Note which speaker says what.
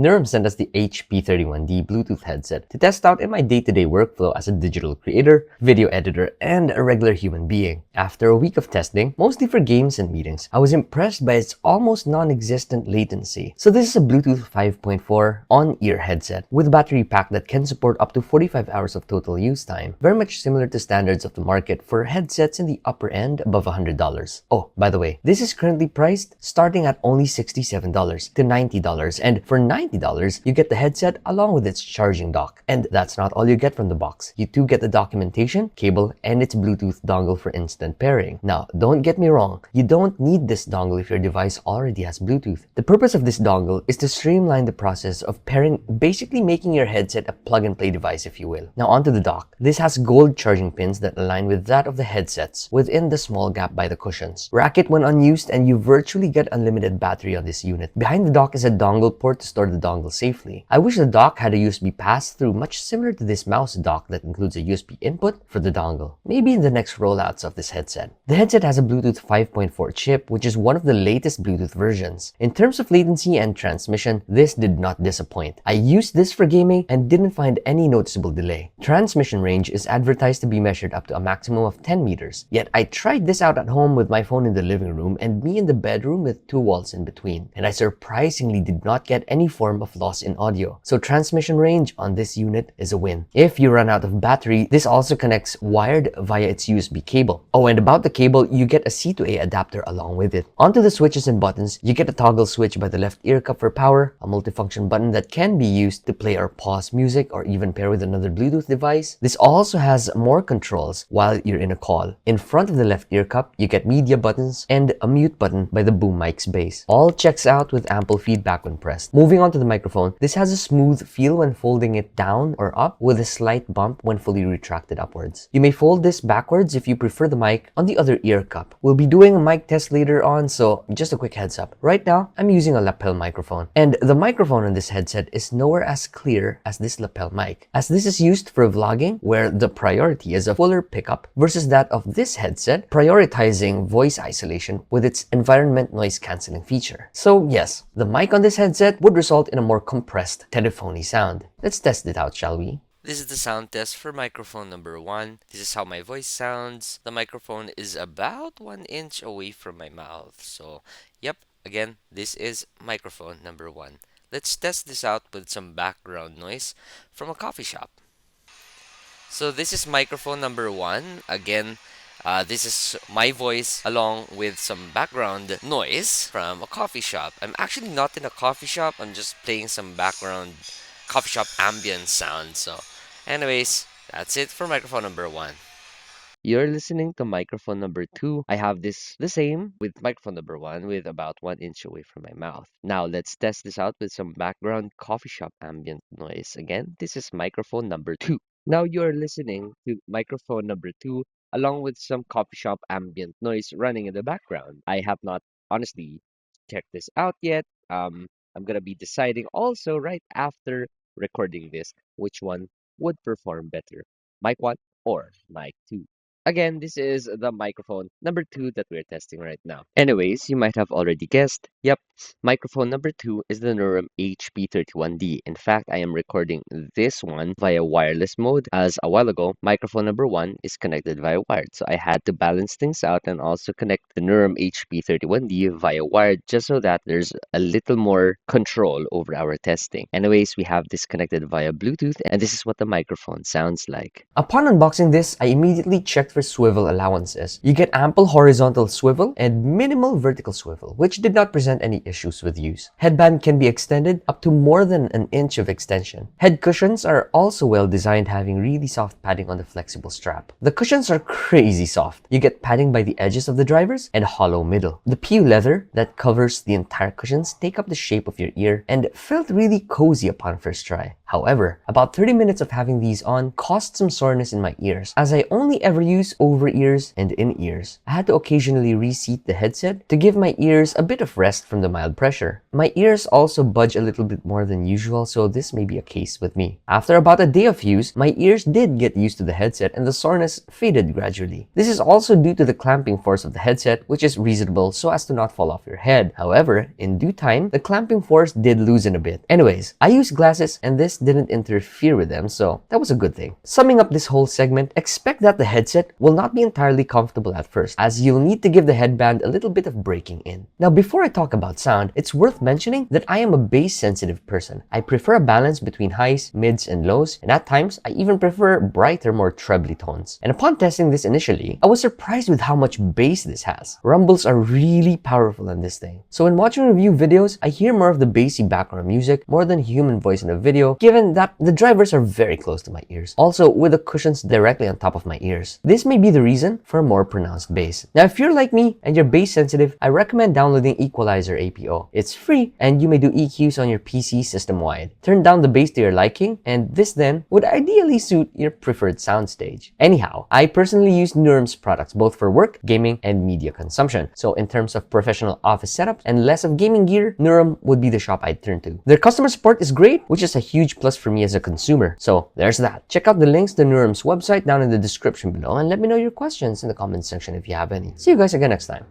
Speaker 1: Nuroum sent us the HP31D Bluetooth headset to test out in my day-to-day workflow as a digital creator, video editor, and a regular human being. After a week of testing, mostly for games and meetings, I was impressed by its almost non-existent latency. So this is a Bluetooth 5.4 on-ear headset with a battery pack that can support up to 45 hours of total use time, very much similar to standards of the market for headsets in the upper end above $100. Oh, by the way, this is currently priced starting at only $67 to $90, and for $90, you get the headset along with its charging dock. And that's not all you get from the box. You too get the documentation, cable, and its Bluetooth dongle for instant pairing. Now, don't get me wrong, you don't need this dongle if your device already has Bluetooth. The purpose of this dongle is to streamline the process of pairing, basically making your headset a plug-and-play device, if you will. Now onto the dock. This has gold charging pins that align with that of the headsets within the small gap by the cushions. Rack it when unused and you virtually get unlimited battery on this unit. Behind the dock is a dongle port to store the dongle safely. I wish the dock had a USB pass-through much similar to this mouse dock that includes a USB input for the dongle. Maybe in the next rollouts of this headset. The headset has a Bluetooth 5.4 chip, which is one of the latest Bluetooth versions. In terms of latency and transmission, this did not disappoint. I used this for gaming and didn't find any noticeable delay. Transmission range is advertised to be measured up to a maximum of 10 meters. Yet I tried this out at home with my phone in the living room and me in the bedroom with two walls in between, and I surprisingly did not get any form of loss in audio. So transmission range on this unit is a win. If you run out of battery, this also connects wired via its USB cable. Oh, and about the cable, you get a C to A adapter along with it. Onto the switches and buttons, you get a toggle switch by the left ear cup for power, a multifunction button that can be used to play or pause music or even pair with another Bluetooth device. This also has more controls while you're in a call. In front of the left ear cup, you get media buttons and a mute button by the boom mic's base. All checks out with ample feedback when pressed. Moving on to the microphone, this has a smooth feel when folding it down or up with a slight bump when fully retracted upwards. You may fold this backwards if you prefer the mic on the other ear cup. We'll be doing a mic test later on, so just a quick heads up. Right now, I'm using a lapel microphone, and the microphone on this headset is nowhere as clear as this lapel mic, as this is used for vlogging where the priority is a fuller pickup versus that of this headset prioritizing voice isolation with its environment noise cancelling feature. So yes, the mic on this headset would result in a more compressed telephony sound. Let's test it out, shall we?
Speaker 2: This is the sound test for microphone number 1. This is how my voice sounds. The microphone is about 1 inch away from my mouth. So, yep, again, this is microphone number 1. Let's test this out with some background noise from a coffee shop. So this is microphone number 1. Again, this is my voice along with some background noise from a coffee shop. I'm actually not in a coffee shop. I'm just playing some background coffee shop ambient sound. So anyways, that's it for microphone number 1.
Speaker 1: You're listening to microphone number 2. I have this the same with microphone number 1 with about 1 inch away from my mouth. Now let's test this out with some background coffee shop ambient noise. Again, this is microphone number 2. Now you're listening to microphone number 2 along with some coffee shop ambient noise running in the background. I have not honestly checked this out yet. I'm gonna be deciding also right after recording this which one would perform better, mic 1 or mic 2. Again, this is the microphone number 2 that we're testing right now. Anyways, you might have already guessed. Yep, microphone number 2 is the Nuroum HP31D. In fact, I am recording this one via wireless mode, as a while ago, microphone number 1 is connected via wired. So I had to balance things out and also connect the Nuroum HP31D via wired just so that there's a little more control over our testing. Anyways, we have this connected via Bluetooth, and this is what the microphone sounds like. Upon unboxing this, I immediately checked for swivel allowances. You get ample horizontal swivel and minimal vertical swivel, which did not present any issues with use. Headband can be extended up to more than an inch of extension. Head cushions are also well designed, having really soft padding on the flexible strap. The cushions are crazy soft. You get padding by the edges of the drivers and hollow middle. The PU leather that covers the entire cushions take up the shape of your ear and felt really cozy upon first try. However, about 30 minutes of having these on caused some soreness in my ears, as I only ever use over-ears and in-ears. I had to occasionally reseat the headset to give my ears a bit of rest from the mild pressure. My ears also budge a little bit more than usual, so this may be a case with me. After about a day of use, my ears did get used to the headset and the soreness faded gradually. This is also due to the clamping force of the headset, which is reasonable so as to not fall off your head. However, in due time, the clamping force did loosen a bit. Anyways, I use glasses and this didn't interfere with them, so that was a good thing. Summing up this whole segment, expect that the headset will not be entirely comfortable at first, as you'll need to give the headband a little bit of breaking in. Now, before I talk about sound, it's worth mentioning that I am a bass-sensitive person. I prefer a balance between highs, mids, and lows, and at times, I even prefer brighter, more trebly tones. And upon testing this initially, I was surprised with how much bass this has. Rumbles are really powerful on this thing. So when watching review videos, I hear more of the bassy background music more than human voice in a video, given that the drivers are very close to my ears. Also, with the cushions directly on top of my ears. This may be the reason for a more pronounced bass. Now, if you're like me and you're bass sensitive, I recommend downloading Equalizer APO. It's free and you may do EQs on your PC system-wide. Turn down the bass to your liking, and this then would ideally suit your preferred soundstage. Anyhow, I personally use Nuroum's products both for work, gaming, and media consumption. So in terms of professional office setups and less of gaming gear, Nuroum would be the shop I'd turn to. Their customer support is great, which is a huge plus for me as a consumer. So there's that. Check out the links to Nuroum's website down in the description below and let me know your questions in the comment section if you have any. See you guys again next time.